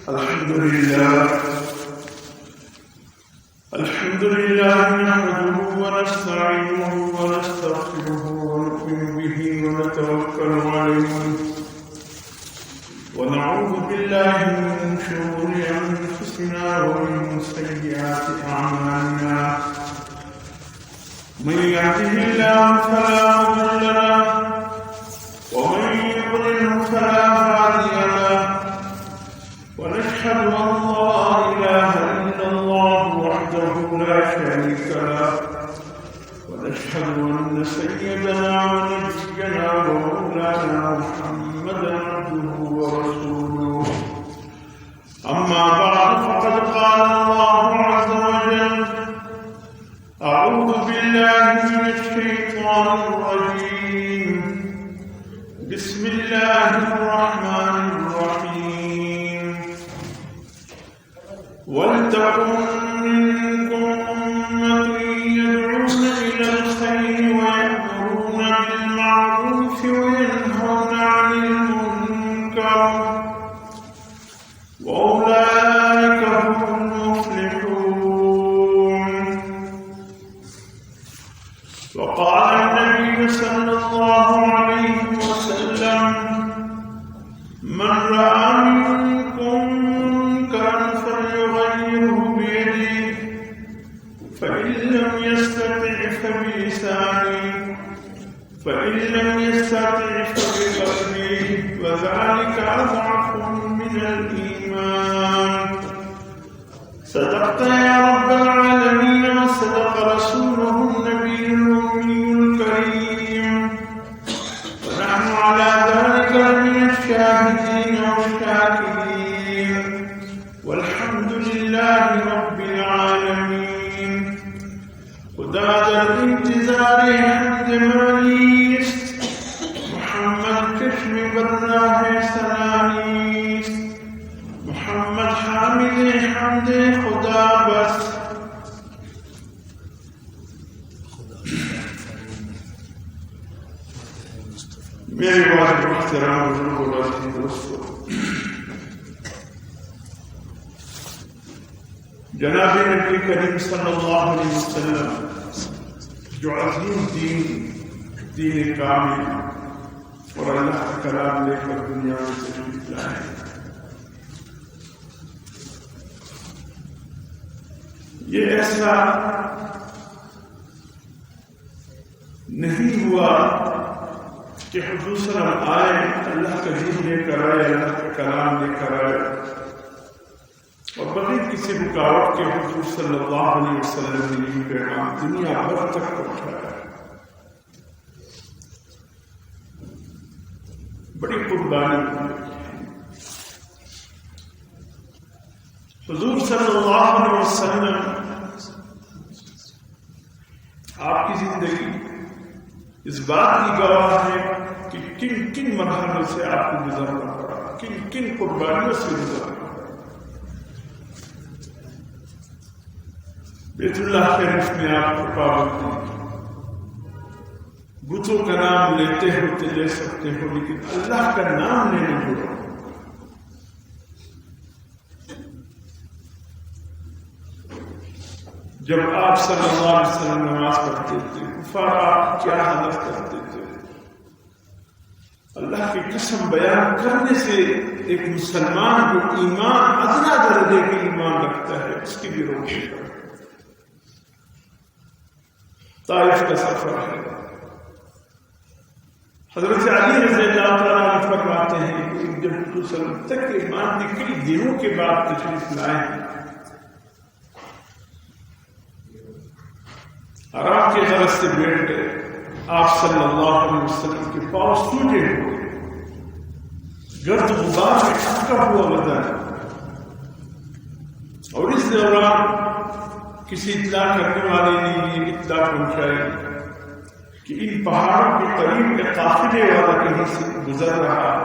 الحمد لله نحمده ونستعينه ونستغفره ونؤمن به ونتوكل عليه ونعوذ بالله من شرور أنفسنا ومن سيئات أعمالنا من يهده الله فلا مضل له ومن يضلل فلا هادي له ونشهد أن لا إله إلا الله وحده لا شريك له ونشهد أن سيدنا ونبينا ومولانا محمدا عبده ورسوله أما بعد فقد قال الله عز وجل أعوذ بالله من الشيطان الرجيم بسم الله الرحمن الرحيم ولتكن منكم أمة يدعون إلى الخير ويأمرون بالمعروف وينهون عن المنكر وأولئك هم المفلحون. وقال النبي صلى الله عليه وسلم من رأى منكم منكرا فليغيره بيده فإن لم يستطع فبلسانه فإن لم يستطع فبقلبه وذلك أضعف من الإيمان. صدقت يا رب العالمين وصدق رسوله النبي الأمي الكريم ونحن على ذلك من الشاهدين والشاكرين والحمد لله رب العالمين. خدا در انتظار حمد مانیست محمد چشم براه سلاميست محمد حامد حمد خدا بس. میرے واجب احترام بزرگوں اور دوستوں، جناب نبی کریم صلی اللہ علیہ وسلم جو عظیم دین کامل اور اللہ کا کلام لے کر دنیا میں تشریف لائے، یہ ایسا نہیں ہوا کہ حضور صلی اللہ علیہ وسلم آئے، اللہ کا دین لے کر آئے، اللہ کا کلام لے کر آئے اور بغیر کسی رکاوٹ کے حضور صلی اللہ علیہ وسلم نے یہ پیغام دنیا بھر تک پہنچایا. بڑی قربانی حضور صلی اللہ علیہ وسلم، آپ کی زندگی اس بات کی گواہ ہے کہ کن کن مرحلوں سے آپ کو گزرنا پڑا، کن کن قربانیوں سے گزرنا پڑا. بیت اللہ شریف میں آپ کو پابندی، بتوں کا نام لیتے ہو تو لے سکتے ہو لیکن اللہ کا نام لینا چھوڑو. جب آپ صلی اللہ علیہ وسلم نماز پڑھتے تھے کفار آپ کیا حالت کرتے تھے، اللہ کی قسم بیان کرنے سے ایک مسلمان جو ایمان ادنا درجے کے ایمان رکھتا ہے اس کی بھی روشنی کرتا. طائف کا سفر ہے، حضرت علی رضی اللہ تعالیٰ عنہ فرماتے ہیں کہ جب حضور صلی اللہ علیہ وسلم تک ایمان نے کئی دنوں کے بعد تشریف لائے، آرام کے غرض سے بیٹھ گئے، آپ صلی اللہ علیہ وسلم کے پاؤں سوجے ہوئے، گرد غبار میں ڈھکا ہوا بدن، اور اس دوران کسی اطلاع کرنے والے نے یہ اطلاع پہنچائی کہ ان پہاڑوں کے قریب ایک قافلے والا کہیں سے گزر رہا ہے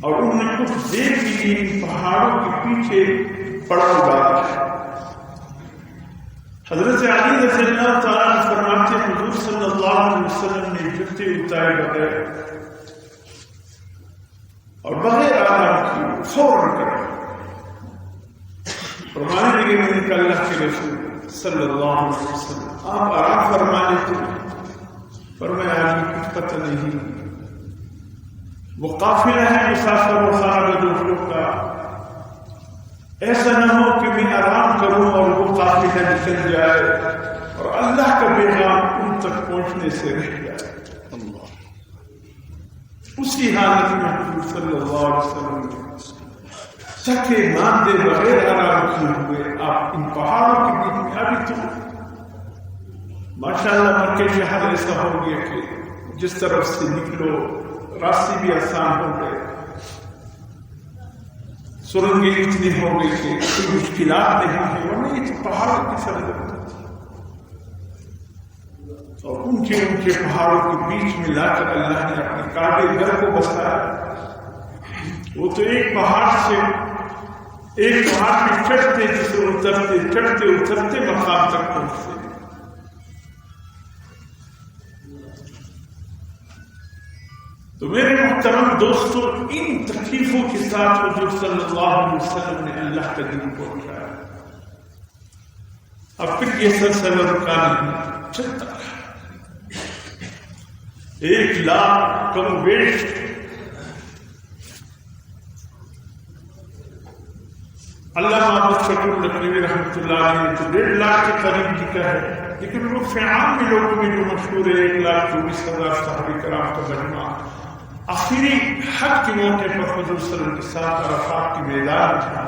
اور انہوں نے کچھ دیر کے لیے ان پہاڑوں کے پیچھے پڑاؤ ڈالا. حضرت علی رضی اللہ تعالیٰ عنہ فرماتے ہیں حضور صلی اللہ علیہ وسلم نے جوتے اتارے بغیر اور بغیر آرام کیے فوراً کرو. فرمانے لگے میں نے کہا اللہ کے رسول صلی اللہ علیہ وسلم آپ آرام فرما لیتے ہیں. فرمایا آدمی کچھ پتہ نہیں، وہ قافلہ ہے مسافر و خارج دوسروں کا، ایسا نہ ہو کہ میں آرام کروں اور وہ قافلہ نکل جائے اور اللہ کا پیغام ان تک پہنچنے سے رہ جائے. اسی حالت میں حضور صلی اللہ علیہ وسلم تھکے ماندے بغیر آرام کیے ہوئے آپ ان پہاڑوں کے بیچ میں ابھی تو ماشاءاللہ مکے شہر ایسا ہو گیا کہ جس طرف سے نکلو راستے بھی آسان ہو گئے، سرنگیں اتنی ہو گئی کہ کوئی مشکلات نہیں ہے، ورنہ یہ تو پہاڑوں کی سرحد تھی اور ان کے پہاڑوں کے بیچ میں لا کر اللہ نے اپنے کعبے گھر کو بسایا. وہ تو ایک پہاڑ پہ چڑھتے جسے اترتے چڑھتے اترتے مقام تک پہنچتے. تو میرے محترم دوستوں، ان تکلیفوں کے ساتھ حضور صلی اللہ علیہ وسلم نے اللہ کا دین پہنچایا. اب پھر یہ سلسلہ رکا نہیں، چلتا رہا. 1 لاکھ کم بیش علامہ احمد شکور لکھنوی رحمۃ اللہ علیہ نے تو 1.5 لاکھ کے قریب لکھا ہے، لیکن لطف عام میں لوگوں میں جو مشہور ہے 1,24,000 صحابہ کرام کا مجمع آخری حج کے موقع پر حضور صلی اللہ علیہ وسلم کے ساتھ عرفات کے میدان تھا.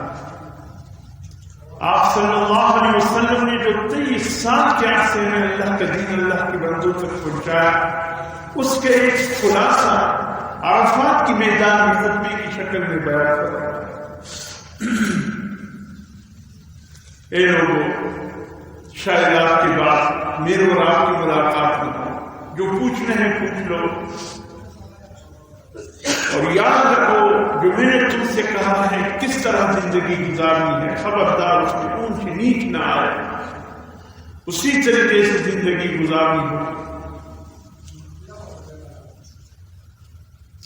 آپ صلی اللہ علیہ وسلم نے جو 23 سال کے عرصے میں اللہ کا دین اللہ کے بندوں تک پہنچایا، اس کا ایک خلاصہ عرفات کے میدان میں خطبے کی شکل میں بیان کرا. اے لوگوں، شاید آپ کے بعد میرے اور آپ کی ملاقات نہ ہو، جو پوچھنا ہے پوچھ لو، اور یاد رکھو جو میں نے تم سے کہا ہے کس طرح زندگی گزارنی ہے، خبردار اس میں اونچ نیچ نہ آئے، اسی طریقے سے زندگی گزارنی ہو.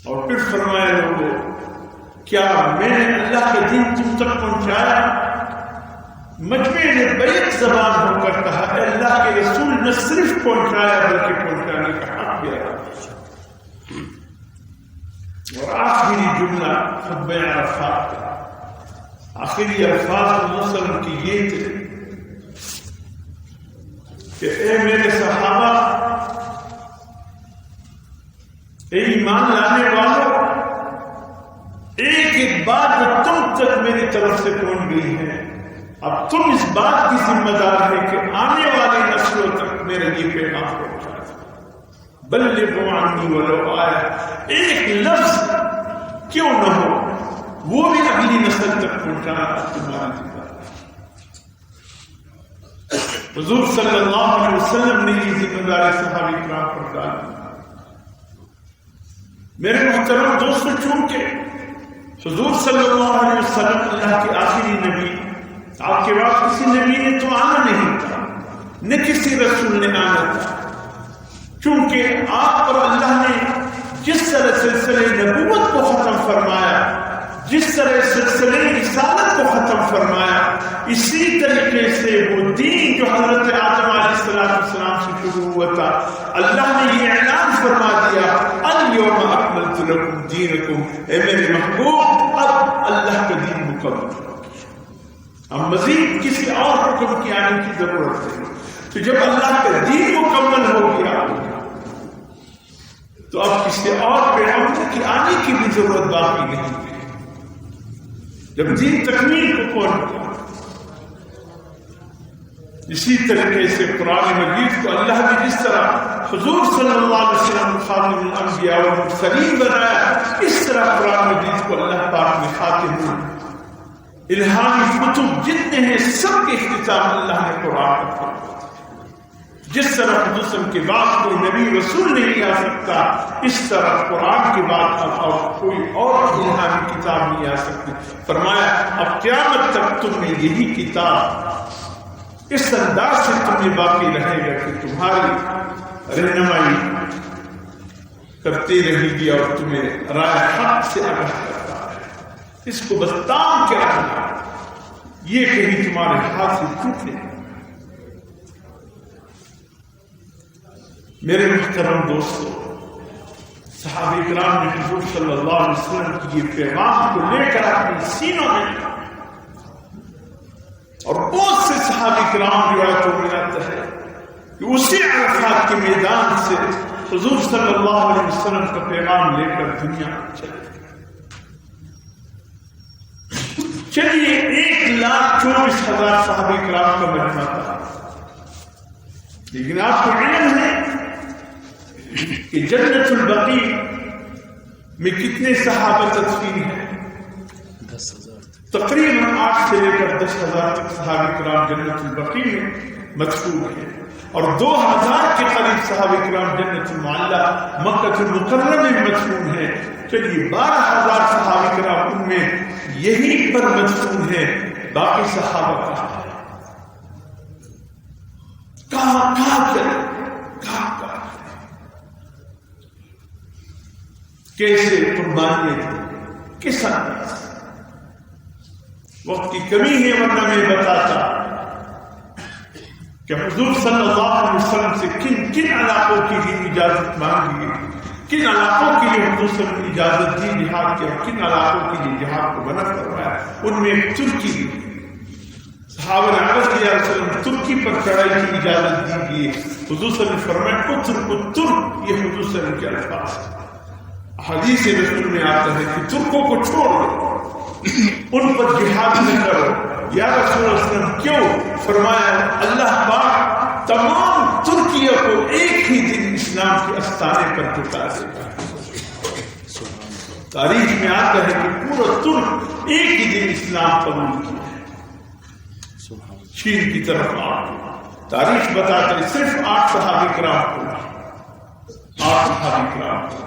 اور پھر فرمایا لوگوں، کیا میں نے اللہ کا دین تم تک پہنچایا؟ مجمع نے بیک زبان ہو کر کہا کہ اللہ کے رسول نے صرف پہنچایا بلکہ پہنچانے کا حق بھی ادا کیا. اور آخری جملہ خطبہ عرفات کا، آخری الفاظ وسلم کی یہ تھے کہ اے میرے صحابہ، اے ایمان لانے والوں، ایک ایک بات جو تم تک میری طرف سے پہنچ گئی ہے، اب تم اس بات کی ذمہ دار ہے کہ آنے والی نسلوں تک میرا یہ پیغام پہنچا دو. بلغوا عنی ولو آیا، ایک لفظ کیوں نہ ہو وہ بھی اگلی نسل تک پہنچانا تمہاری ذمہ داری. حضور صلی اللہ علیہ وسلم نے یہ ذمہ داری صحابہ کرام پر ڈالی. میرے محترم دوستوں، چونکہ حضور صلی اللہ علیہ وسلم اللہ کے آخری نبی، آپ کے بعد کسی نبی نے تو آنا نہیں تھا، نہ کسی رسول نے آنا تھا. چونکہ آپ پر اللہ نے جس طرح سلسلہ نبوت کو ختم فرمایا، جس طرح سلسلہ رسالت کو ختم فرمایا، اسی طریقے سے وہ دین جو حضرت آدم علیہ السلام سے شروع ہوا تھا، اللہ نے یہ اعلان فرما دیا الیوم اکملت لکم دینکم، اے میرے محبوب اب اللہ کا دین مکمل. اب مزید کسی اور حکم کی آنے کی ضرورت نہیں. تو جب اللہ کا دین مکمل ہو گیا تو اب کسی اور پیغمبر کی آنے کی بھی ضرورت باقی نہیں ہے. جب دین تکمیل کو پہنچ گیا، اسی طریقے سے قرآن مجید کو اللہ نے جس طرح حضور صلی اللہ علیہ وسلم خاتم الانبیاء والمرسلین بنایا، اس طرح قرآن مجید کو اللہ پاک نے خاتم الہامی کتب جتنے ہیں سب کے اختتام اللہ نے قرآن پر. جس طرح حضور کے بعد کوئی نبی رسول نہیں آ سکتا، اس طرح قرآن کے بعد اب کوئی اور الہامی کتاب نہیں آ سکتی. فرمایا اب قیامت تک تم نے یہی کتاب اس انداز سے تمہیں باقی رہے گا کہ تمہاری رہنمائی کرتی رہے گی اور تمہیں رائے حق سے آگاہ کرتا ہے. اس کو بس تام کے رکھنا، یہ کہیں تمہارے ہاتھ سے ٹوٹے۔ میرے محترم دوستو، صحابہ کرام نے حضور صلی اللہ علیہ وسلم کی یہ پیغام کو لے کر اپنے سینوں میں، اور بہت سے صحابہ کرام روایتوں میں آتا ہے کہ اسی عرفات کے میدان سے حضور صلی اللہ علیہ وسلم کا پیغام لے کر دنیا چلے۔ چلیے 1,24,000 صحابہ کرام کا مجمع تھا، لیکن آپ کو علم ہے کہ جنت البقیع میں کتنے صحابہ تدفین ہیں؟ 10,000 تقریباً 8 سے لے کر 10,000 تک صحابہ کرام جنت البقیع میں مدفون ہیں، اور 2,000 کے قریب صحابہ کرام جنت المعلی مکہ المکرمہ میں مدفون ہیں۔ چلیے 12,000 صحابہ کرام ان میں یہی پر مدفون ہیں، باقی صحابہ کہاں ہیں؟ کہاں چلے؟ کہاں کیسے قربانیاں دی؟ کس انداز؟ وقت کی کمی ہے، ورنہ میں بتاتا کہ حضور صلی اللہ علیہ وسلم سے کن کن علاقوں کی لیے اجازت مانگی گئی، کن علاقوں کے لیے حضور صلی اللہ علیہ وسلم نے اجازت دی جہاد کی، اور کن علاقوں کے لیے جہاد کو منع کروایا۔ ان میں ایک ترکی بھی، صحابہ نے عرض کیا رسول اللہ ترکی پر چڑھائی کی اجازت دی گئی۔ حضور صلی اللہ علیہ وسلم نے فرمایا ترک، یہ حضور صلی اللہ علیہ وسلم کے الفاظ ہیں۔ حدیث رسول میں آتا ہے کہ ترکوں کو چھوڑ دو، ان پر جہاد نہ کرو۔ یا رسول اللہ صلی اللہ علیہ وسلم کیوں؟ فرمایا اللہ پاک تمام ترکیوں کو ایک ہی دن اسلام کے استانے پر ٹکا دے گا۔ تاریخ میں آتا ہے کہ پورا ترک ایک ہی دن اسلام قبول کیا، چین کی طرف آ۔ تاریخ بتاتا ہے صرف 8 صحابہ کرام کو، 8 صحابہ کرام کو،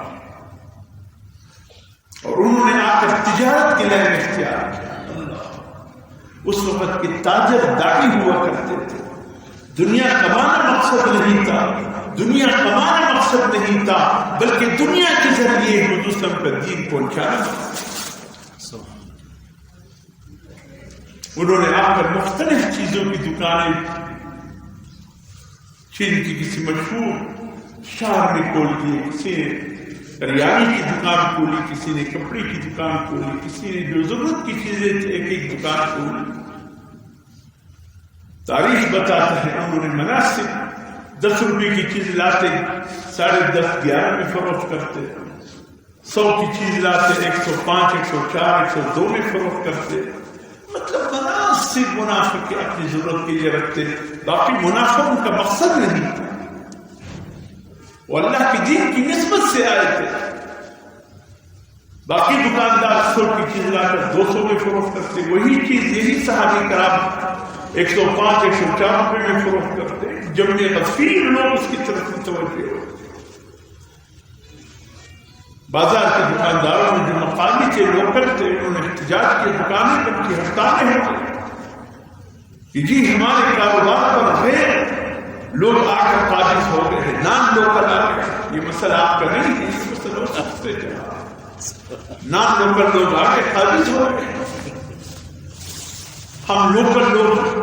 اور انہوں نے آ کر تجارت کے لائن اختیار کیا۔ اس وقت کے تاجر داعی ہوا کرتے تھے، دنیا کمانا مقصد نہیں تھا، دنیا کمانا مقصد نہیں تھا، بلکہ دنیا کے ذریعے حضور صلی اللہ علیہ وسلم کا دین پہنچانا۔ انہوں نے آ کر مختلف چیزوں کی دکانیں، چین کی کسی مشہور شہر میں کھول دیے، کسی نے کریانی کی دکان کھولی، کسی نے کپڑے کی دکان کھولی، کسی نے جو ضرورت کی چیزیں ایک دکان کھولی۔ تاریخ بتاتا ہے انہوں نے مناسب 10 روپے کی چیز لاتے 10.5 11 میں فروخت کرتے، 100 کی چیز لاتے 105 104 102 میں فروخت کرتے۔ مطلب مناسب منافع کے اپنی ضرورت کے لیے رکھتے، باقی منافع ان کا مقصد نہیں تھا، وہ اللہ کے دین کی نسبت سے آئے تھے۔ باقی دکاندار 100 کی چیز لا کر 200 میں فروخت کرتے، وہی چیز یہی صحابہ کرام 105 104 روپے میں فروخت کرتے۔ جب میں غفیر لوگ اس کی طرف متوجہ ہوتے، بازار کے دکانداروں میں جو مقامی تھے لوکل تھے، انہوں نے احتجاج کیے، دکانیں بن کی ہڑتالیں ہوتی کہ جی ہمارے کاروبار پر غیر لوگ آ کر قابض ہو گئے ہیں، نان لوکل آ گئے۔ یہ مسئلہ آپ کا نہیں ہے، اس مسئلہ سستے جا، نان لوکل لوگ آ کے قابض ہو گئے، ہم لوکل لوگ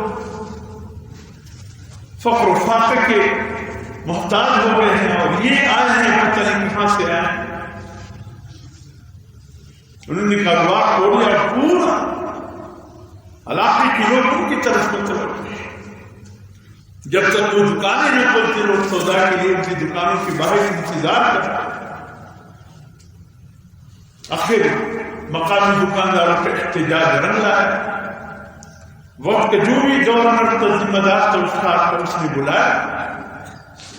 فقر و فاقے کے محتاج ہو گئے ہیں، اور یہ آئے ہیں پتہ نہیں کہاں سے آئے۔ انہوں نے کاروبار کھول لیا، پورا علاقے کے لوگ ان کی طرف متوجہ، جب تک وہ دکانیں جو کھولتے لوگ سودا کے لیے ان کی دکانوں کے باہر انتظار کرتے، آخر مقامی دکانداروں کا احتجاج رنگ لایا۔ وقت جو بھی گورنر کا ذمہ دار تھا اس کا اس نے بلایا،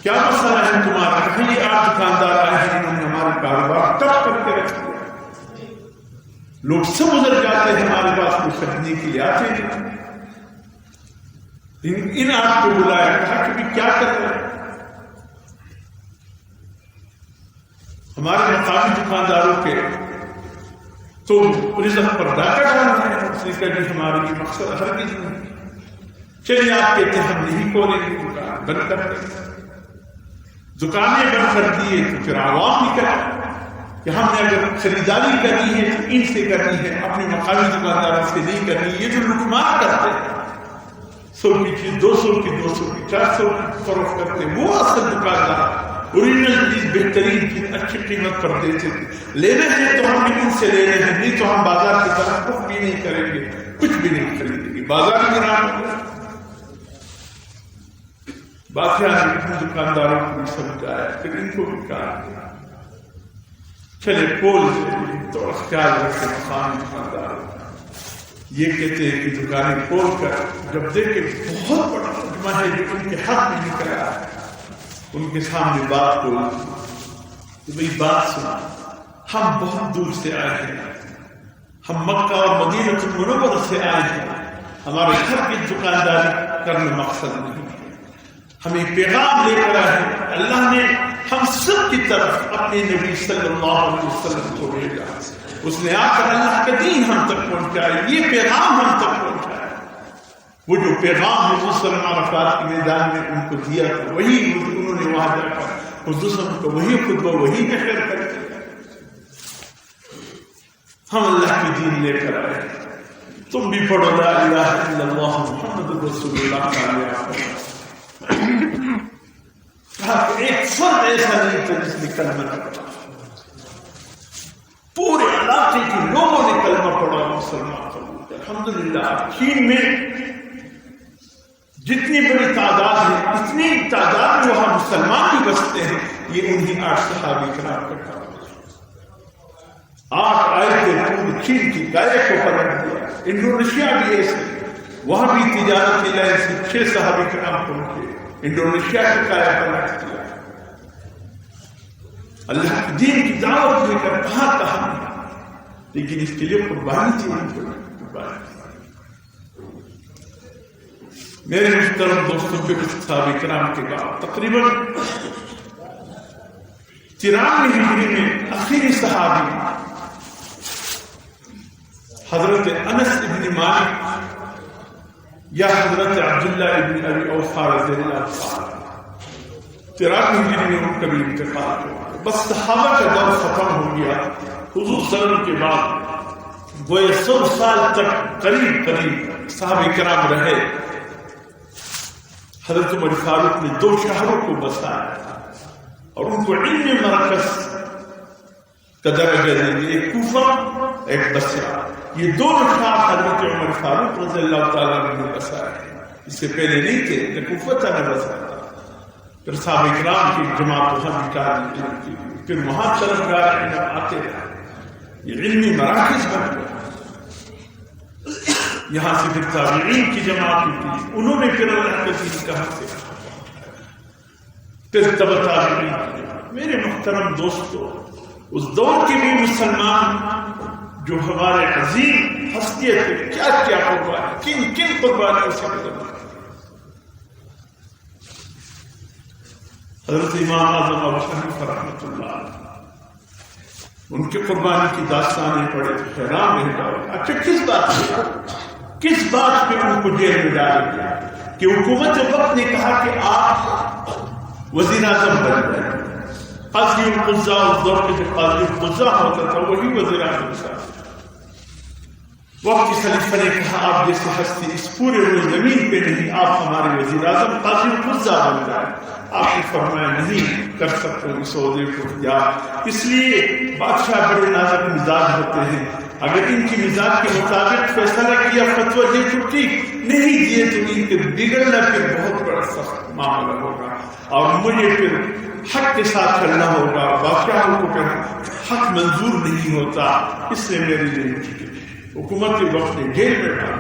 کیا مسئلہ ہے تمہارا؟ کہ یہ 8 دکاندار آئے ہیں، انہوں نے ہمارا کاروبار ٹپ کر کے رکھ دیا، لوگ سب گزر جاتے ہیں، ہمارے پاس کوئی خریدنے کے لیے آتے ہیں۔ ان 8 کو بلایا، کہا کہ کیا کر رہے ہیں؟ ہمارے مقامی دکانداروں کے تو رزق پر ڈاکہ ڈال رہے ہیں۔ اس نے کہا کہ ہمارا یہ مقصد ہرگز نہیں، چلیے آپ کہتے ہیں ہم نہیں کھولیں گے، دکان بند کر دیں، دکانیں بند کر دیے تو پھر عوام نکل، کہ ہم نے اگر خریداری کرنی ہے تو ان سے کرنی ہے، اپنے مقامی دکانداروں سے نہیں کرنی۔ یہ جو لوٹمار کرتے ہیں، 100 کی چیز 200 کی، 200 کی 400 کی فروخت کرتے ہیں، وہ اصل دکاندار اوریجنل چیز، بہترین چیز اچھی قیمت پر دیتے تھے۔ لینا ہے تو ہم بھی ان سے لے رہے ہیں، نہیں تو ہم بازار کی طرف کچھ بھی نہیں کریں گے، کچھ بھی نہیں خریدیں گے، بازار میں رہا۔ بادشاہ نے دکانداروں کو بھی سمجھایا، پھر ان کو بھی کہا چلے پول سے تو خیال رکھے مقامی دکانداروں۔ یہ کہتے ہیں کہ دکانیں کھول کر جب دیکھے بہت بڑا مجمع ہے جو ان کے حق میں نکلا ہے، ان کے سامنے بات بولی کہ بھئی بات سنا، ہم بہت دور سے آئے ہیں، ہم مکہ اور مدینہ المنورہ سے آئے ہیں، ہمارے گھر کی دکانداری کرنا مقصد نہیں، ہمیں پیغام لے کر آئے ہیں۔ اللہ نے ہم سب کی طرف اپنے نبی صلی اللہ علیہ وسلم کو بھیجا، اس نے آ کر اللہ کا دین ہم تک پہنچایا، یہ پیغام ہم تک پہنچایا۔ وہ جو پیغام حضور صلی اللہ علیہ وسلم کے میدان میں ان کو دیا تھا، وہی انہوں نے وہاں جا کر حضور صلی اللہ علیہ وسلم کو وہی خطبہ وہی نشر کر دیا۔ ہم اللہ کی دین لے کر آئے، تم بھی پڑھو لا الہ الا اللہ محمد رسول اللہ صلی اللہ علیہ وسلم۔ ایک فرد ایسا نہیں تھا جس نے کلمہ پڑھا، پورے علاقے کے لوگوں نے کلمہ پڑھا، مسلمان ہو۔ الحمدللہ چین میں جتنی بڑی تعداد ہے، اتنی تعداد جو ہم مسلمان بھی بستے ہیں، یہ انہیں 8 صحابہ کرام کا کام ہے۔ 8 آئے تھے، پورے چین کی گائے کو پلٹ دیا۔ انڈونیشیا بھی ایسے، وہاں بھی تجارت کی لائن سے 6 صحابہ کرام پہنچے، انڈونیشیا کی کایا پلٹ دیا۔ اللہ کے دین کی دعوت لے کر کہاں کہاں، لیکن اس کے لیے قربانی چاہیے۔ میرے محترم دوستوں کے صحابہ کرام کے بعد تقریباً 93 ہجری میں آخری صحابی حضرت انس ابن مالک یا حضرت عبداللہ ابن ابی اوفا رضی اللہ عنہ، 93 ہجری میں ان کا بھی انتقال ہوا۔ بس صحابہ کا دور ختم ہو گیا۔ حضور صلی اللہ علیہ وسلم کے بعد گویا 100 سال تک قریب صحابہ کرام رہے۔ حضرت عمر فاروق نے 2 شہروں کو بسایا اور ان کو علم مرکز کا درجہ دے دیا، ایک کوفہ ایک بصرہ۔ یہ 2 شہر حضرت عمر فاروق رضی اللہ تعالیٰ عنہ نے بسائے، اس سے پہلے نہیں تھے، نہ کوفہ تھا نہ بصرہ تھا۔ پھر صحابہ کرام کی جماعت وہاں نکالی، پھر وہاں طلبگار علم آتے رہے، یہ علمی مراکز بن گئے۔ یہاں سے پھر تابعین کی جماعت ہوتی، انہوں نے پھر اللہ کے دین کہاں سے، پھر تبع تابعین کی جماعت۔ میرے محترم دوستو، اس دور کے بھی مسلمان جو ہمارے عظیم ہستیاں تھے، کیا کیا قربانی، کن قربانیوں سے گزرے۔ حضرت امام اعظم ابو حنیفہ رحمۃ اللہ علیہ، ان کی قربانی کی داستانیں پڑھے تو حیران رہ جاؤ۔ اچھا کس بات پہ ان کو جیل میں ڈالا گیا کہ حکومت وقت نے کہا کہ آپ وزیر اعظم بن گئے۔ قاضی القضاء، اس دور کے جو قاضی القضاء ہوتا تھا وہی وزیر اعظم تھا۔ وقت کی خلیفہ نے کہا آپ جیسے ہستی اس پورے روز زمین پہ نہیں، آپ ہمارے وزیر اعظم قاضی القضاء بن گئے۔ آپ نے فرمایا نہیں کر سکتے اس عہدے کو اختیار، اس لیے بادشاہ بڑے نازک مزاج ہوتے ہیں، اگر ان کی مزاج کے مطابق فیصلہ کیا فتویٰ دے تو ٹھیک، نہیں دیے تو ان کے بگڑنا پھر بہت بڑا سخت معاملہ ہوگا اور مجھے پھر حق کے ساتھ چلنا ہوگا۔ بادشاہوں کو پھر حق منظور نہیں ہوتا، اس لیے میرے لیے حکومت کے وقت نے جیل میں ڈالا۔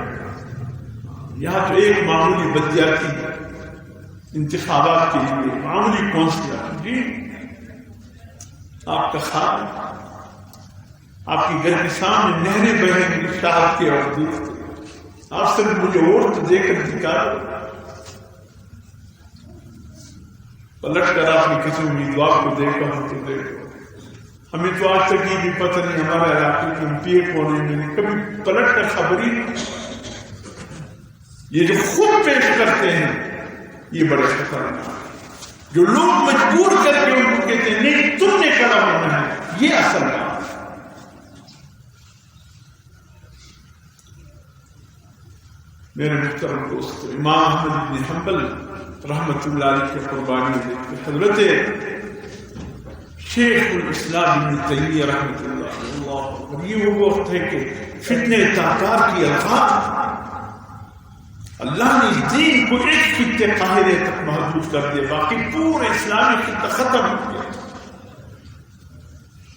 یہاں تو ایک معمولی بدیاتی انتخابات کے لیے معمولی کونسلر، جی آپ کا خان، آپ کے گھر کے سامنے نہریں بہیں شہد کے اور دودھ کے، آپ صرف مجھے ووٹ دے کر دکھا پلٹ کر آپ نے کسی امیدوار کو دیکھا ہو تو دیکھو۔ ہمیں تو آج تک یہ بھی پتہ نہیں ہمارے علاقے کے ایم پی اے کون ہے، میں نے کبھی پلٹ کر خبر ہی نہیں۔ یہ جو خود پیش کرتے ہیں یہ بڑے خطرناک، جو لوگ مجبور کر کے ان کو کہتے ہیں نہیں تم نے کھڑا ہونا ہے، یہ اصل ہے۔ میرے محترم دوست امام احمد بن حنبل رحمۃ اللہ علیہ کی قربانی دیکھتے، حضرت شیخ الاسلام ابن تیمیہ رحمۃ اللہ علیہ، یہ وہ وقت ہے کہ فتنے تاکار کی الفاظ، اللہ نے دین کو ایک خطے قاہرے تک محدود کر دیا، باقی پورے اسلامی خطہ ختم ہو گیا،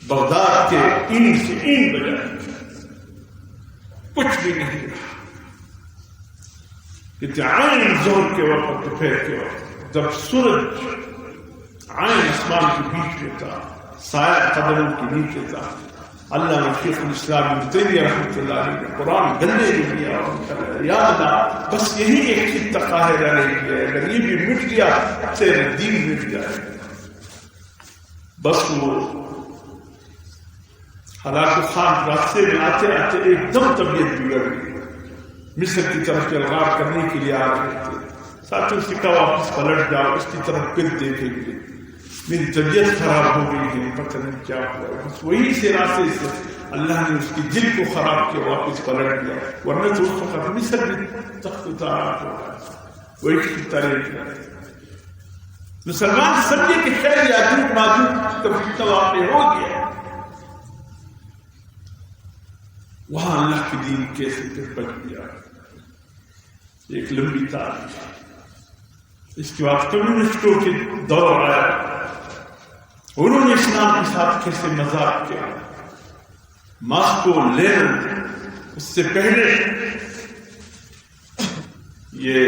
بغداد کے این سے این بجائے کچھ بھی نہیں رہا۔ کہ عین ظہر کے وقت، دوپہر کے وقت، جب سورج عین آسمان کے بیچ میں تھا، سایہ قدموں کے نیچے تھا، اللہ نے شیخ الاسلام ابن تیمیہ رحمۃ اللہ علیہ نے قرآن گلے میں لیا اور یاد آ بس یہی ایک خطہ قاہرہ رہ گیا ہے، اگر یہ بھی مٹ گیا تیرے دین مٹ جائے گا۔ بس وہ ہلاکو خان راستے میں آتے آتے ایک دم طبیعت بگڑ گئی، مصر کی طرف جلغار کرنے کے لیے آ رہے تھے، ساتھیوں سے کہا واپس پلٹ جاؤ، اس کی طرف پھر دیکھیں گے، میری طبیعت خراب ہو گئی ہے، پتہ نہیں کیا ہوا۔ بس وہی سے راستے سے اللہ نے اس کی دل کو خراب کیا، واپس پلٹ گیا، ورنہ تو اس وقت مصر میں تخت اتارا ہوگا، وہی خطہ رہ گیا۔ مسلمان سمجھے کہ خیر یاجوج ماجوج کا فتنہ واقع ہو گیا، وہاں اللہ کی دین کیسے پھر بچ گیا، ایک لمبی تاریخ۔ اس کے بعد کمیونسٹوں کے دور آیا، انہوں نے اسلام کے ساتھ کیسے مذاق کیا، ماسکو لینن، اس سے پہلے یہ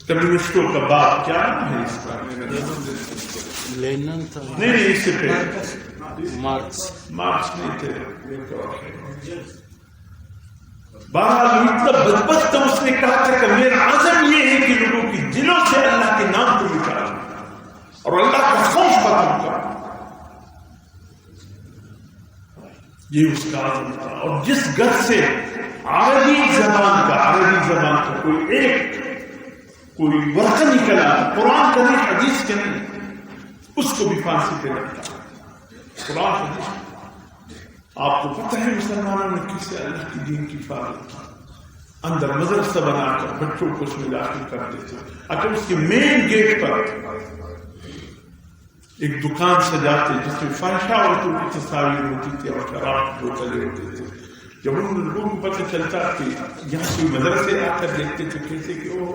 کمیونسٹوں کا باپ کیا ہے اس کا، لینن تھا، نہیں اس سے پہلے مارکس نہیں تھے، بہرحال اتنا بدبخت تھا، اس نے کہا تھا کہ میرا عزم یہ ہے کہ لوگوں کی دلوں سے اللہ کے نام کو نکالوں اور اللہ کا خوف ختم کروں، یہ اس کا عزم تھا۔ اور جس گھر سے عربی زبان کا کوئی ورقہ نکلا، قرآن کا نہیں حدیث کا نہیں، اس کو بھی پھانسی پہ لگتا۔ قرآن حدیث آپ کو پتہ ہے مسلمانوں نے کیسے اللہ کی دین کی حفاظت کی، اندر مدرسہ بنا کر بچوں کو اس میں داخل کرتے تھے، اگر اس کے مین گیٹ پر ایک دکان سجاتے جس میں فاحشہ عورتوں کی تصاویر ہوتی تھی اور شراب کی بوتلیں ہوتے تھے، جب ان لوگوں کو پتہ چلتا کہ یہاں کوئی مدرسے آ کر دیکھتے تھے کیسے کہ وہ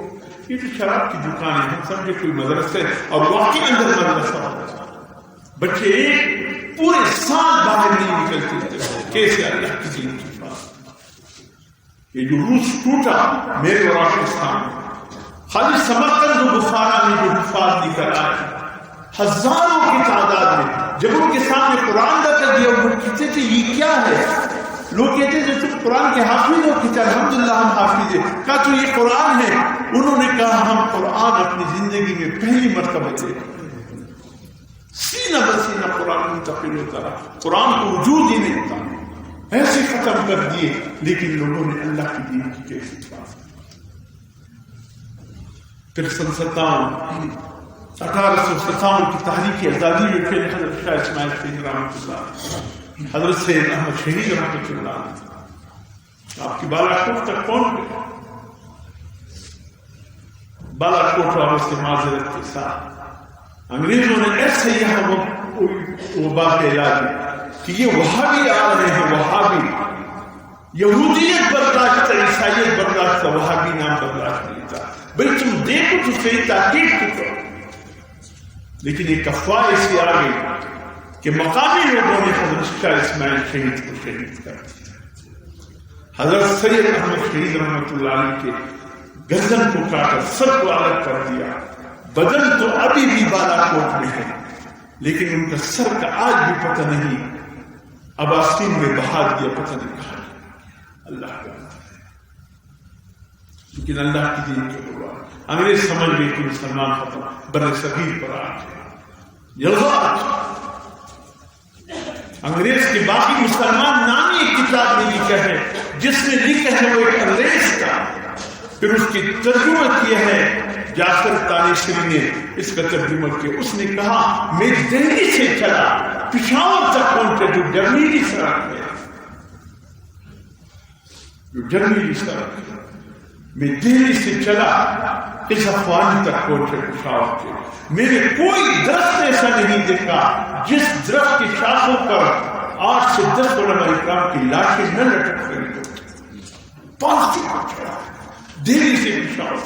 یہ تو شراب کی دکان ہے، ہم سمجھے کوئی مدرسے، اور واقعی اندر مدرسہ ہوتا تھا، بچے ایک پورے سال باہر نہیں نکلتے تھے، کیسے اللہ کی دین کی بات۔ یہ جو روس ٹوٹا میرے اور آپ کے سامنے، خالی سمرقند و بخارا میں جو حفاظ نکل آئے ہزاروں کی تعداد میں، جب ان کے سامنے قرآن کا کر دیا وہ کہتے تھے یہ کیا ہے، لوگ کہتے تھے تم قرآن کے حافظ ہو، کہتے الحمدللہ ہم حافظ ہیں، کہا تو یہ قرآن ہے، انہوں نے کہا ہم قرآن اپنی زندگی میں پہلی مرتبہ دیکھا، سینہ بسینہ قرآن منتقل ہوتا رہا، قرآن کو وجود ہی نہیں تھا، ایسے ختم کر دیے، لیکن لوگوں نے اللہ کی دین کی کیسی بات۔ پھر سن 1857 کی تحریک آزادی میں پھر حضرت شاہ اسماعیل شہید رحمۃ اللہ، حضرت سید احمد شہید رحمۃ اللہ، آپ کی بالا کوٹ تک پہنچ گئے، بالا کوٹ والوں سے معذرت کے ساتھ انگریزوں نے ایسے یہاں وبا کے علاج کہ یہ وہابی آ رہے ہیں، وہابی، یہودیت برداشت تھا، عیسائیت برداشت تھا، وہابی نام برداشت نہیں تھا، بھئی تم دیکھو تو صحیح تاکید تو کرو، لیکن ایک افواہ ایسی آ گئی کہ مقامی لوگوں نے حضرت شاہ اسماعیل شہید کو شہید کر دیا، حضرت سید احمد شہید رحمۃ اللہ علیہ کے گردن کو کاٹا، سر کو الگ کر دیا، بدن تو ابھی بھی بالا کوٹ میں ہے، لیکن ان کا سر کا آج بھی پتہ نہیں، اباسین میں بہا دیا، پتہ نہیں کہا، اللہ کا، لیکن اللہ کی دین کے ہوا، انگریز سمجھ گئے کہ مسلمان ختم، بر صغیر پر آ گئے، انگریز کے باقی مسلمان نامی ایک کتاب میں لکھا ہے، جس نے لکھا ہے وہ ایک انگریز کا، پھر اس کی ترجمہ کیا ہے جعفر تانیشری نے، اس کا ترجمہ کیا، اس نے کہا میں دہلی سے چلا پشاور تک پہنچا، جو جرمنی سڑک ہے، جو جرمنی سڑک ہے، میں دہلی سے چلا اس افغان تک پہنچے پشاور کے، میں نے کوئی درخت ایسا نہیں دیکھا جس درخت کی شاخوں پر 8 سے 10 علماء اکرام کی لاشیں نہ لٹک رہی ہو۔ پانچ دہلی سے پشاور،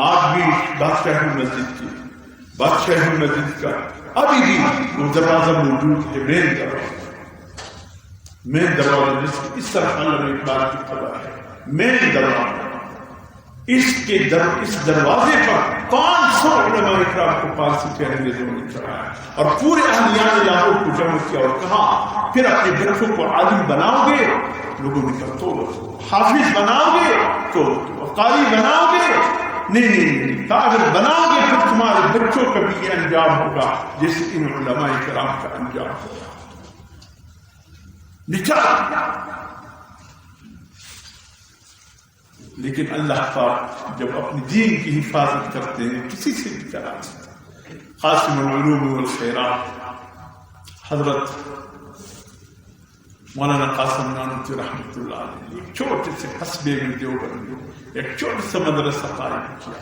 آج بھی بادشاہ مسجد کی، بادشاہ مسجد کا ابھی بھی وہ دروازہ موجود ہے، مین دروازہ جس کی اس طرح علامہ اقبال کی خبر ہے، مین دروازہ، اس دروازے پر 500 علماء اکرام کو 500 کے انگریزوں نے چڑھایا اور پورے اہلیان لاہور کو جمع کیا اور کہا پھر اپنے بچوں کو عالم بناؤ گے؟ لوگوں نے کہا تو حافظ بناؤ گے تو قاری بناؤ گے؟ نہیں، کہا اگر بناؤ گے پھر تمہارے بچوں کا بھی یہ انجام ہوگا جیسے ان علماء کرام کا انجام ہوگا۔ نچال، لیکن اللہ پاک جب اپنی دین کی حفاظت کرتے ہیں کسی سے بھی کرا سکتے۔ قاسم العلوم والخیرات حضرت مولانا قاسم نانوتوی رحمۃ اللہ علیہ ایک چھوٹے سے قصبے میں دیوبند میں ایک چھوٹا سا مدرسہ قائم کیا،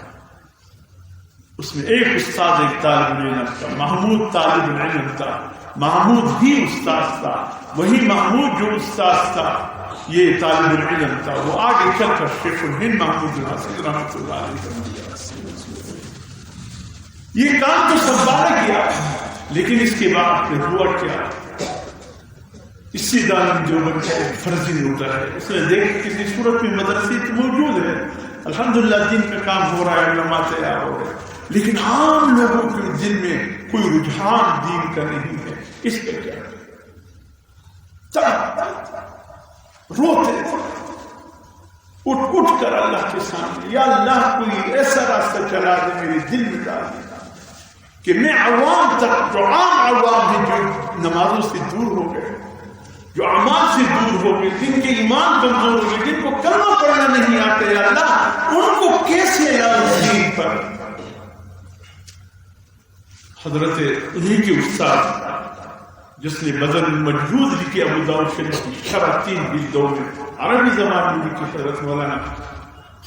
اس میں ایک استاد ایک طالب علم تھا، محمود طالب العلم تھا، محمود ہی استاد تھا، وہی محمود جو استاد تھا یہ طالب العلم تھا، وہ آگے چل کر شیخ الہند محمود الحسن رحمۃ اللہ علیہ یہ کام تو سب بارہ کیا، لیکن اس کے بعد پھر ہوا کیا؟ اسی دارالعلوم دیوبند کا ایک فرضی نوٹر ہے، اس نے دیکھ کسی صورت میں مدرسے تو موجود ہے، الحمدللہ دین کا کام ہو رہا ہے، علماء تیار ہو رہے ہیں، لیکن عام لوگوں کے دل میں کوئی رجحان دین کا نہیں ہے، اس کا کیا روتے اٹھ کر اللہ کے سامنے، یا اللہ کوئی ایسا راستہ چلا دے میرے دل میں ڈال دے کہ میں عوام تک، جو عام عوام ہیں جو نمازوں سے دور ہو گئے، جو اعمال سے دور ہو گئے، جن کے ایمان کمزور ہو گئے، جن کو کلمہ پڑھنا نہیں آتا، یا اللہ ان کو کیسے لاؤ دین پر۔ حضرت انہی کے استاد جس نے بذل المجہود لکھی ابو داؤد شریف کی شرح 3 جلدوں میں عربی زبان میں لکھی، حضرت مولانا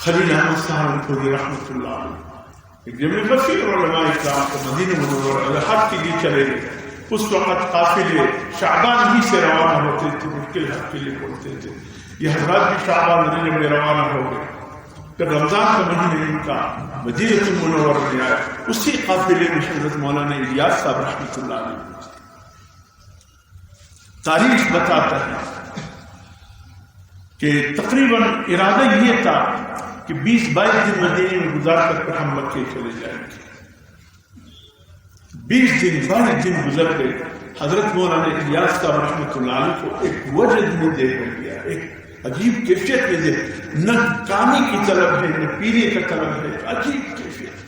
خلیل احمد سہارنپوری رحمۃ اللہ علیہ ایک جمع بصیر علماء اکرام کو مدینہ منورہ علیہ حق کے لیے چلے گئے، اس وقت قافلے شعبان ہی سے روانہ ہوتے تھے، مشکل حق کے لیے پڑھتے تھے، یہ حضرات بھی شعبان رجب میں روانہ ہو گئے، پھر رمضان کا مہینہ ان کا مدینہ منورہ میں آیا، اسی قافلے میں حضرت مولانا الیاس صاحب رحمۃ اللہ علیہ تاریخ بتاتا ہے کہ تقریباً ارادہ یہ تھا کہ 20-22 دن مدینے میں گزار کر ہم مکے چلے جائیں گے، 22 دن گزر گئے، حضرت مولانا الیاس صاحب رحمۃ اللہ علیہ کو ایک وجد میں دیکھ گیا، ایک عجیب کیفیت میں دیکھ، نہ کانے کی طلب ہے نہ پینے کا طلب ہے، عجیب کیفیت۔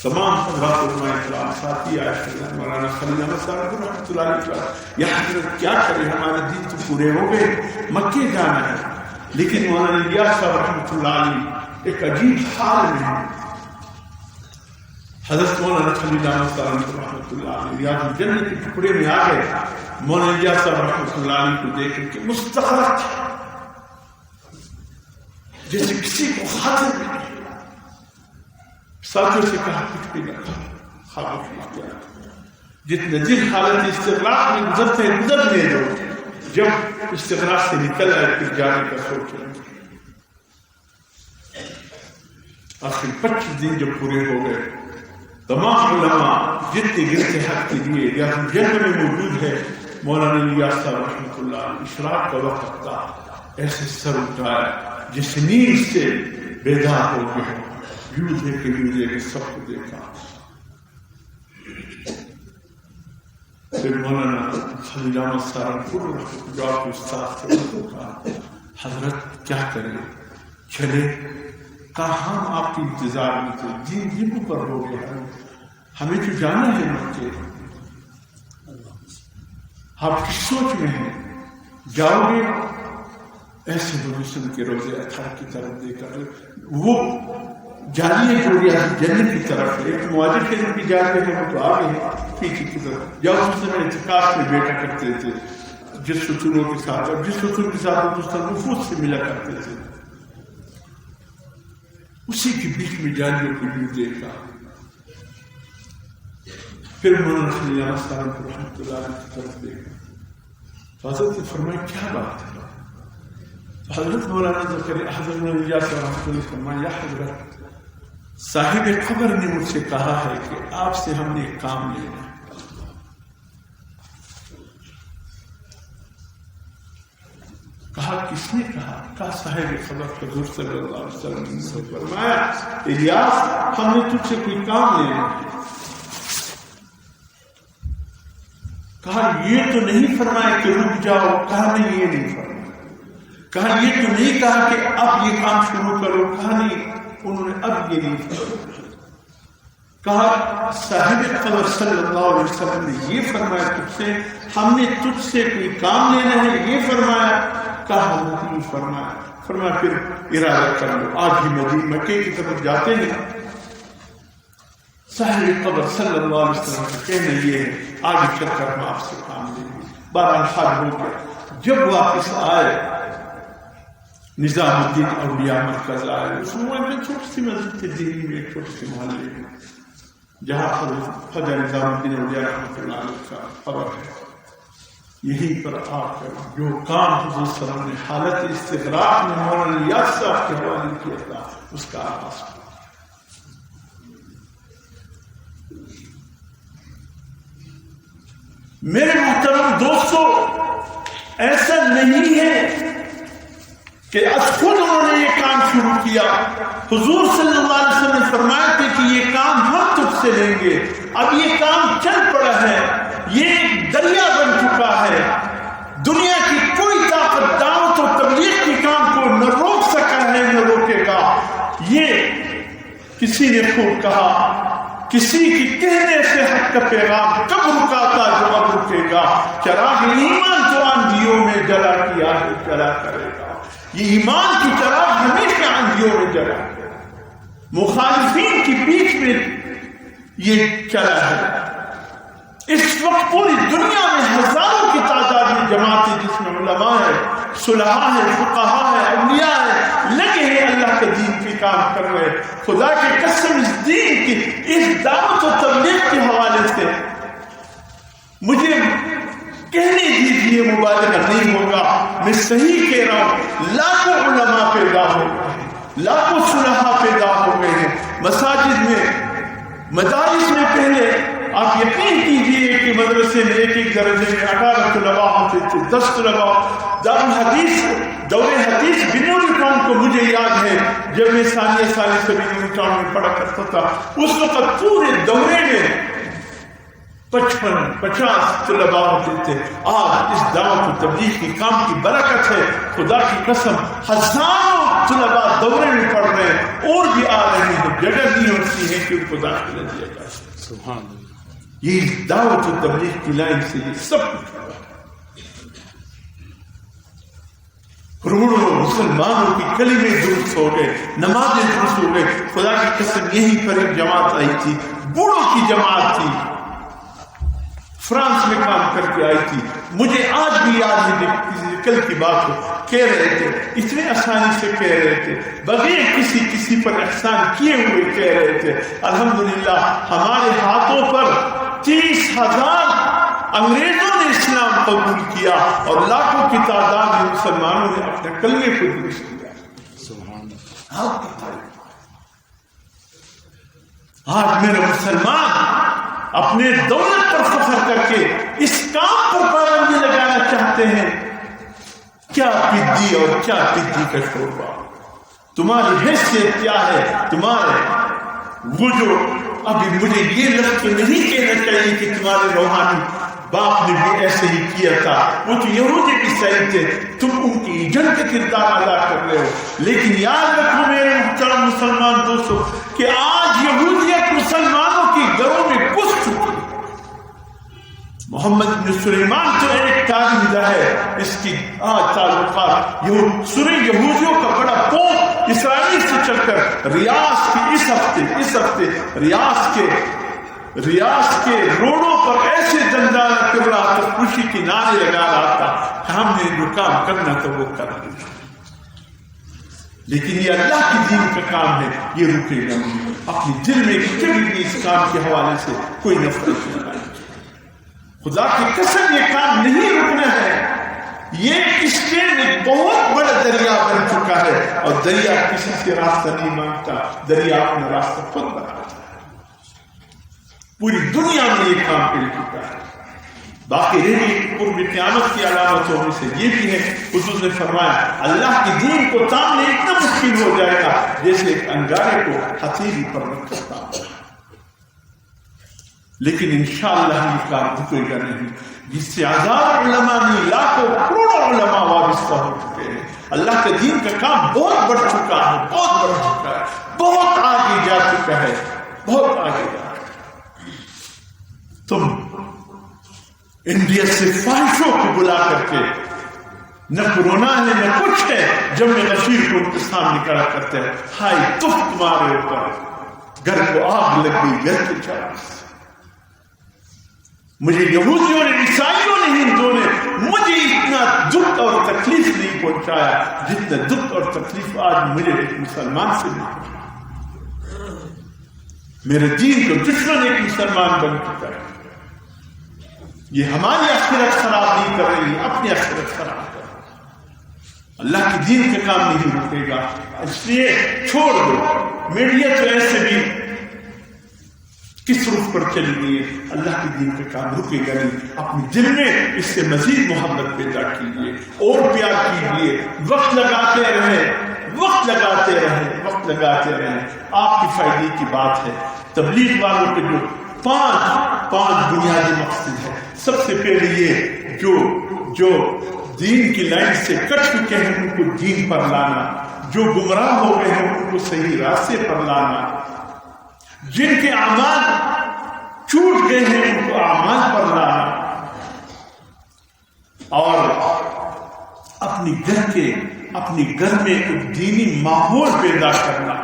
تمام حضرات علماء اکرام ساتھی آئے، مولانا خلیل احمد صاحب رحمۃ اللہ علیہ یا حضرت کیا کرے، ہمارے دن تو پورے ہو گئے، مکے جانا ہے، لیکن مولانا الیاس صاحب رحمۃ اللہ علیہ ایک عجیب حال میں ہیں۔ حضرت مولانا خلیل احمد صاحب رحمۃ اللہ علیہ ریاض الجنہ کے ٹکڑے میں آ گئے، مولانا الیاس صاحب رحمۃ اللہ علیہ کو دیکھ کے مستغرق جیسے کسی کو خاطر نہیں، ساتھیوں سے کہا کچھ بھی نہ خاموش کیا، جتنے دن حالت استغراق میں گزرتے ہیں گزرنے دو، جب استغراق سے نکل آئے پھر جانے کا سوچیں۔ آخر 25 دن جب پورے ہو گئے، تمام علماء جتنے گرتے حق کے لیے ریاض الجنہ میں موجود ہے، مولانا الیاس صاحب رحمۃ اللہ علیہ اشراق کا وقت تھا، ایسے سر اٹھایا جس نیند سے بیدار ہو گئے، یوں دیکھے سب کو دیکھا۔ پھر مولانا خلیل احمد سہارنپوری جو آپ کے استاد سے کہا، حضرت کیا کریں، چلے؟ کہا ہم آپ کے انتظار میں تھے، دن پر ہو گیا، ہمیں تو جانا ہے مکے، آپ کس سوچ میں ہیں، جاؤ گے؟ ایسے حسن کے روزے اطہار کی طرف دے کر وہ جالیے جو ریاض جنت کی طرف ہے، ایک مواجر کے دن کی جالیے ہیں وہ تو آگے ہیں پیچھے کی طرف، جب اس میں اعتکاف میں بیٹھا کرتے تھے جس ستونوں کے ساتھ، اب جس ستون کے ساتھ وفود سے ملا کرتے تھے اسی کے بیچ میں جالیوں کو بھی دیکھا. پھر مولانا صلی اللہ علیہ وسلم کو رحمۃ اللہ علیہ کی طرف دیکھا. حضرت نے فرمایا کیا بات ہے؟ حضرت مولانا زکریا حضرت مولانا رحمۃ اللہ فرمایا یا حضرت صاحب قبر نے مجھ سے کہا ہے کہ آپ سے ہم نے ایک کام لینا ہے. کہا کس نے کہا؟ کہا صاحب قبر حضور صلی اللہ علیہ وسلم نے فرمایا الیاس ہم نے تجھ سے کوئی کام لینا ہے. کہا یہ تو نہیں فرمایا کہ رک جاؤ. کہا نہیں یہ نہیں فرمایا. کہا یہ تو نہیں کہا کہ اب یہ کام شروع کرو. کہا نہیں انہوں نے اب یہ نہیں فرمایا. کہا صاحب قبر صلی اللہ علیہ وسلم نے یہ فرمایا تجھ سے ہم نے تجھ سے کوئی کام لینا ہے یہ فرمایا. کہا نہیں فرمایا. فرمایا پھر ارادہ کر لو آج ہی مدینہ مکے کی طرف جاتے ہیں. صاحب قبر صلی اللہ علیہ وسلم کا کہنا یہ ہے آگے چل کر ہم آپ سے کام لیں گے. 12 سال ہو گیا. جب واپس آئے نظام الدین اولیاء مرکز آئے. اس میں چھوٹی سی مسجد تھی دہلی میں، ایک چھوٹی سی محلے میں جہاں خواجہ نظام الدین اولیاء رحمۃ اللہ علیہ کا قبر ہے. یہیں پر آ کر جو کام حضور صلی اللہ علیہ وسلم نے حالت استغراق میں مولانا الیاس صاحب کے حوالے کیا تھا اس کا آغاز کیا. میرے محترم دوستو ایسا نہیں ہے کہ از خود انہوں نے یہ کام شروع کیا. حضور صلی اللہ علیہ وسلم نے فرمایا تھا کہ یہ کام ہم تجھ سے لیں گے. اب یہ کام چل پڑا ہے، یہ ایک دریا بن چکا ہے. دنیا کی کوئی طاقت دعوت و تبلیغ کے کام کو نہ روک سکا ہے نہ روکے گا. یہ کسی نے خوب کہا کسی کی کہنے سے حق کا پیغام کب رکاتا جو اب رکے گا. چراغ ایمان جو آندھیوں میں جلا کیا ہے جلا کرے گا. یہ ایمان کی چراغ ہمیشہ آندھیوں میں جلا. مخالفین کی بیچ میں یہ چلا ہے. اس وقت پوری دنیا میں ہزاروں کی تعداد میں جماعتیں جس میں علماء ہے، صلحاء ہے، فقہاء ہے، اولیاء ہے، لگے ہیں اللہ کے دین کے کام کر رہے. خدا کی قسم اس دین کی اس دعوت و تبلیغ کے حوالے سے مجھے کہنے دیجیے مبالغہ نہیں ہوگا، میں صحیح کہہ رہا ہوں. لاکھوں علماء پیدا ہو گئے ہیں، لاکھوں صلحاء پیدا ہو گئے ہیں. مساجد میں مدارس میں پہلے آپ یقین کیجئے کہ مدرسے میں ایک ایک درجے میں 18 طلباء ہوتے تھے، 10 طلباء. دارالحدیث دور حدیث بنیولی ٹاؤن کو مجھے یاد ہے جب میں ثانیہ سالے سے بنیولی ٹاؤن میں پڑھا کرتا تھا. اس وقت پورے دورے میں 55-50 طلباء ہوتے تھے. آج اس دعوت و تبلیغ کے کام کی برکت ہے خدا کی قسم ہزاروں طلباء دورے میں پڑھ رہے ہیں اور بھی آ رہے ہیں. جگہ نہیں ہوتی ہے کہ ان کو داخلہ دیا جائے. سبحان اللہ. یہ دعوت و تبلیغ کی لائن سے یہ سب کچھ ہوا. کروڑوں مسلمانوں کی کلمے درست ہو گئے، نمازیں درست ہو گئے. خدا کی قسم یہیں پر ایک جماعت آئی تھی، بوڑھوں کی جماعت تھی، فرانس میں کام کر کے آئی تھی. مجھے آج بھی یاد ہے کہ کل کی بات ہو کہہ رہے تھے، اتنے آسانی سے کہہ رہے تھے، بغیر کسی پر احسان کیے ہوئے کہہ رہے تھے. الحمدللہ ہمارے ہاتھوں پر 30,000 انگریزوں نے اسلام قبول کیا اور لاکھوں کی تعداد میں مسلمانوں نے اپنے کلمے کو درست کیا. آج میرے مسلمان اپنے دولت پر فخر کر کے اس کام پر پابندی لگانا چاہتے ہیں. کیا پدی اور کیا پدی کا شوربہ. تمہاری حیثیت کیا ہے؟ تمہارے وہ جو ابھی مجھے یہ لفظ نہیں کہنا چاہیے کہ تمہارے روحانی باپ نے بھی ایسے ہی کیا تھا، وہ تو یہودی بھی صحیح تھے، تم ان کی ایجنٹ کا کردار ادا کر رہے ہو. لیکن یاد رکھو میرے محترم مسلمان دوستو کہ آج یہودیت مسلمانوں کی گھروں میں گھس چکی. محمد بن سلیمان تو ایک تاجدہ ہے، اس کی آج تعلقات سورہ یہودیوں کا بڑا پوپ اسرائیل سے چل کر ریاض کی اس ہفتے ریاض کے ریاض کے روڈوں پر ایسے دندان کر رہا تھا، خوشی کے نعرے لگا رہا تھا کہ ہم نے جو کام کرنا تھا وہ کر دیا، لیکن یہ اللہ کے دین کا کام ہے، یہ رکے گا نہیں۔ اپنے دل میں کبھی بھی اس کام کے حوالے سے کوئی نفرت نہیں آئی، خدا کی قسم یہ کام نہیں رکنا ہے۔ یہ اس کے ایک بہت بڑا دریا بن چکا ہے، اور دریا کسی سے راستہ نہیں مانگتا، دریا اپنا راستہ خود بناتا ہے۔ پوری دنیا میں یہ کام کر چکا ہے۔ باقی رہی قرب قیامت کی علامتوں میں سے یہ بھی ہے، حضور نے فرمایا اللہ کے دین کو تامنا اتنا مشکل ہو جائے گا جیسے ایک انگارے کو ہتھیلی پر رکھتا ہے، لیکن انشاءاللہ یہ کام رکے گا نہیں، جس سے ہزار علماء نہیں لاکھوں کروڑوں علماء وابستہ ہو چکے ہیں۔ اللہ کے دین کا کام بہت بڑھ چکا ہے، بہت بڑھ چکا ہے، بہت آگے جا چکا ہے، بہت آگے جا چکا ہے۔ تم انڈیا سے فاحشوں کو بلا کر کے، نہ کورونا ہے نہ کچھ ہے، جمع غفیر کو ان کے سامنے کھڑا کرتے ہیں، ہائی تف تمہارے اوپر، گھر کو آگ لگ گئی گھر کے چاروں سے۔ مجھے یہودیوں نے، عیسائیوں نے، ہندوؤں نے مجھے اتنا دکھ اور تکلیف نہیں پہنچایا جتنا دکھ اور تکلیف آج مجھے ایک مسلمان سے نہیں پہنچا۔ میرے دین کا دشمن ایک مسلمان بن چکا ہے۔ یہ ہماری آخرت خراب نہیں کر رہی، اپنی آخرت خراب کر رہی۔ اللہ کے دین کا کام نہیں رکے گا، اس لیے چھوڑ دو۔ میڈیا تو ایسے بھی کس رخ پر چلی گئی ہے، اللہ کے دین کا کام رکے گا نہیں۔ اپنے دل میں اس سے مزید محبت پیدا کیجیے اور پیار کیجیے، وقت لگاتے رہے، وقت لگاتے رہے، وقت لگاتے رہے۔ آپ کی فائدے کی بات ہے، تبلیغ والوں کے جو پانچ بنیادی مقصد ہے۔ سب سے پہلے یہ جو دین کی لائن سے کٹ چکے ہیں ان کو دین پر لانا، جو گمراہ ہو گئے ہیں ان کو صحیح راستے پر لانا، جن کے اعمال چھوٹ گئے ہیں ان کو اعمال پر لانا، اور اپنی گھر میں ایک دینی ماحول پیدا کرنا،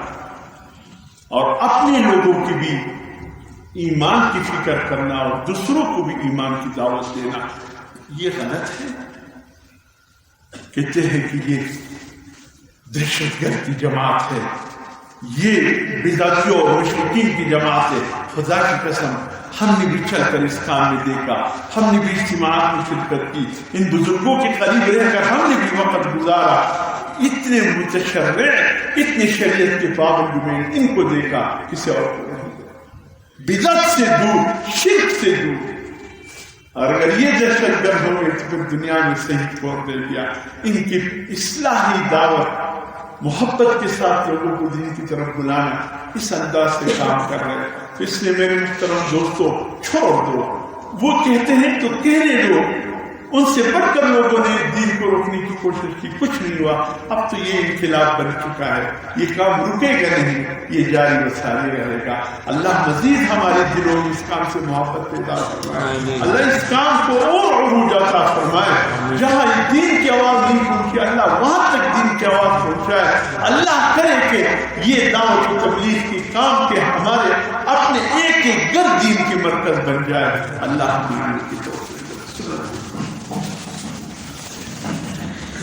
اور اپنے لوگوں کی بھی ایمان کی فکر کرنا اور دوسروں کو بھی ایمان کی دعوت دینا۔ یہ غلط ہے، کہتے ہیں کہ یہ دہشت گرد کی جماعت ہے، یہ بدعتیوں اور مشرکین کی جماعت ہے۔ خدا کی قسم ہم نے بھی چل کر اس کام میں دیکھا، ہم نے بھی اجتماعات میں شرکت کی، ان بزرگوں کے قریب رہ کر ہم نے بھی وقت گزارا، اتنے متشرع، اتنے شریعت کے پابند میں ان کو دیکھا، کسی اور کو نہیں۔ بدعت سے دور، شرک سے دور۔ اور اگر یہ دہشت گرد ہو گئے تو پھر دنیا میں صحیح طور دے دیا۔ ان کی اصلاحی دعوت، محبت کے ساتھ لوگوں کو دین کی طرف بلانا، اس انداز سے کام کر رہے ہیں۔ تو اس لیے میرے محترم دوستو، چھوڑ دو، وہ کہتے ہیں تو کہنے دو۔ ان سے بڑھ کر لوگوں نے دین کو روکنے کی کوشش کی، کچھ نہیں ہوا۔ اب تو یہ انقلاب بن چکا ہے، یہ کام رکے گا نہیں، یہ جاری و ساری رہے گا۔ اللہ مزید ہمارے دلوں میں اس کام سے محبت پیدا فرمائے، اللہ اس کام کو اور عروج عطا فرمائے۔ جہاں دین کی آواز نہیں پہنچی، اللہ وہاں تک دین کی آواز پہنچائے۔ اللہ کرے کہ یہ دعوت و تبلیغ کی کام کے ہمارے اپنے ایک ایک گھر دین کے مرکز بن جائے۔ اللہ ہم کی توفیق دے۔